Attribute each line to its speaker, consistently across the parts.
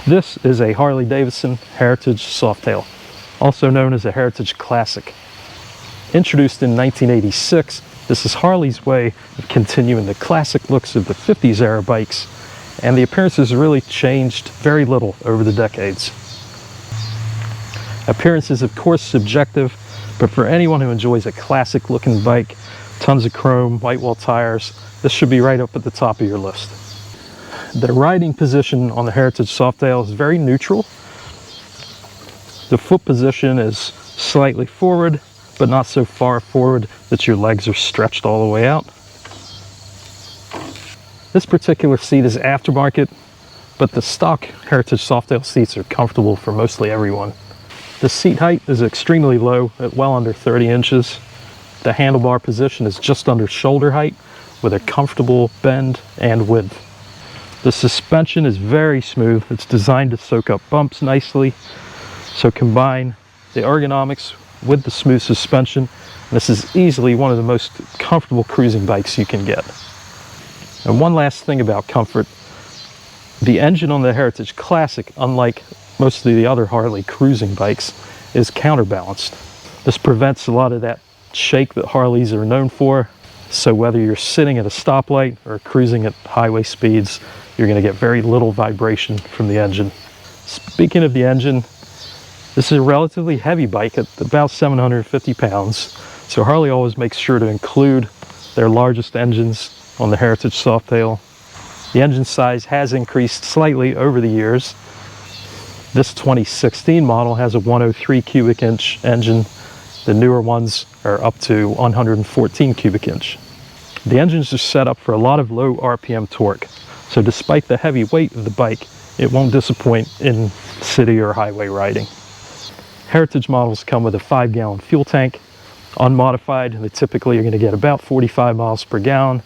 Speaker 1: This is a Harley-Davidson Heritage Softail, also known as a Heritage Classic. Introduced in 1986, this is Harley's way of continuing the classic looks of the 50s era bikes, and the appearance has really changed very little over the decades. Appearance is of course subjective, but for anyone who enjoys a classic looking bike, tons of chrome, white wall tires, this should be right up at the top of your list. The riding position on the Heritage Softail is very neutral. The foot position is slightly forward, but not so far forward that your legs are stretched all the way out. This particular seat is aftermarket, but the stock Heritage Softail seats are comfortable for mostly everyone. The seat height is extremely low at well under 30 inches. The handlebar position is just under shoulder height with a comfortable bend and width. The suspension is very smooth. It's designed to soak up bumps nicely. So combine the ergonomics with the smooth suspension, and this is easily one of the most comfortable cruising bikes you can get. And one last thing about comfort, the engine on the Heritage Classic, unlike most of the other Harley cruising bikes, is counterbalanced. This prevents a lot of that shake that Harleys are known for. So whether you're sitting at a stoplight or cruising at highway speeds, you're going to get very little vibration from the engine. Speaking of the engine, this is a relatively heavy bike at about 750 pounds. So Harley always makes sure to include their largest engines on the Heritage Softail. The engine size has increased slightly over the years. This 2016 model has a 103 cubic inch engine. The newer ones are up to 114 cubic inch. The engines are set up for a lot of low RPM torque. So despite the heavy weight of the bike, it won't disappoint in city or highway riding. Heritage models come with a 5-gallon fuel tank. Unmodified, they typically are going to get about 45 miles per gallon.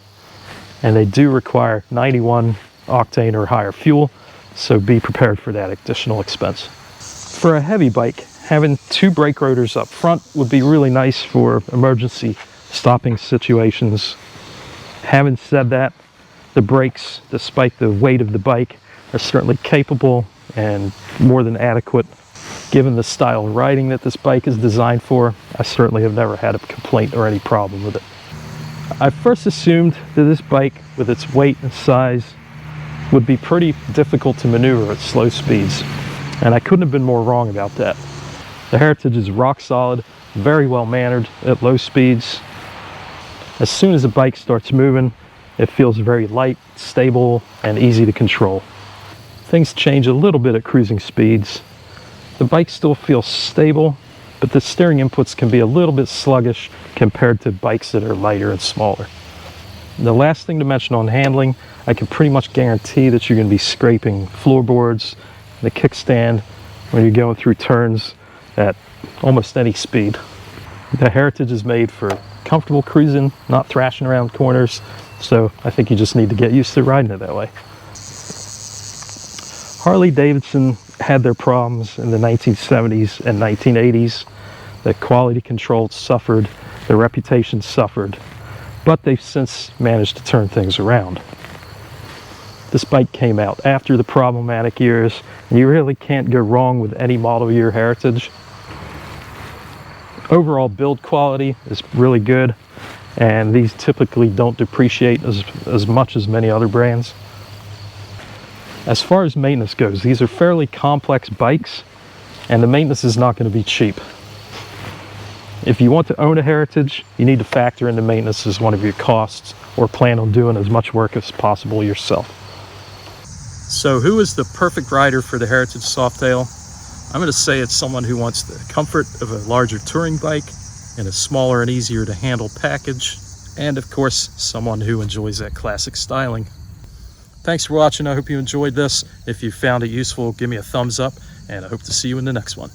Speaker 1: And they do require 91 octane or higher fuel, so be prepared for that additional expense. For a heavy bike, having 2 brake rotors up front would be really nice for emergency stopping situations. Having said that, the brakes, despite the weight of the bike, are certainly capable and more than adequate. Given the style of riding that this bike is designed for, I certainly have never had a complaint or any problem with it. I first assumed that this bike, with its weight and size, would be pretty difficult to maneuver at slow speeds, and I couldn't have been more wrong about that. The Heritage is rock solid, very well mannered at low speeds. As soon as the bike starts moving, it feels very light, stable, and easy to control. Things change a little bit at cruising speeds. The bike still feels stable, but the steering inputs can be a little bit sluggish compared to bikes that are lighter and smaller. The last thing to mention on handling, I can pretty much guarantee that you're going to be scraping floorboards, the kickstand, when you're going through turns at almost any speed. The Heritage is made for comfortable cruising, not thrashing around corners, so I think you just need to get used to riding it that way. Harley-Davidson had their problems in the 1970s and 1980s. The quality control suffered, their reputation suffered, but they've since managed to turn things around. This bike came out after the problematic years, and you really can't go wrong with any model year Heritage. Overall build quality is really good, and these typically don't depreciate as much as many other brands. As far as maintenance goes, these are fairly complex bikes, and the maintenance is not going to be cheap. If you want to own a Heritage, you need to factor in the maintenance as one of your costs, or plan on doing as much work as possible yourself. So who is the perfect rider for the Heritage Softail? I'm going to say it's someone who wants the comfort of a larger touring bike and a smaller and easier to handle package, and of course someone who enjoys that classic styling. Thanks for watching. I hope you enjoyed this. If you found it useful, give me a thumbs up, and I hope to see you in the next one.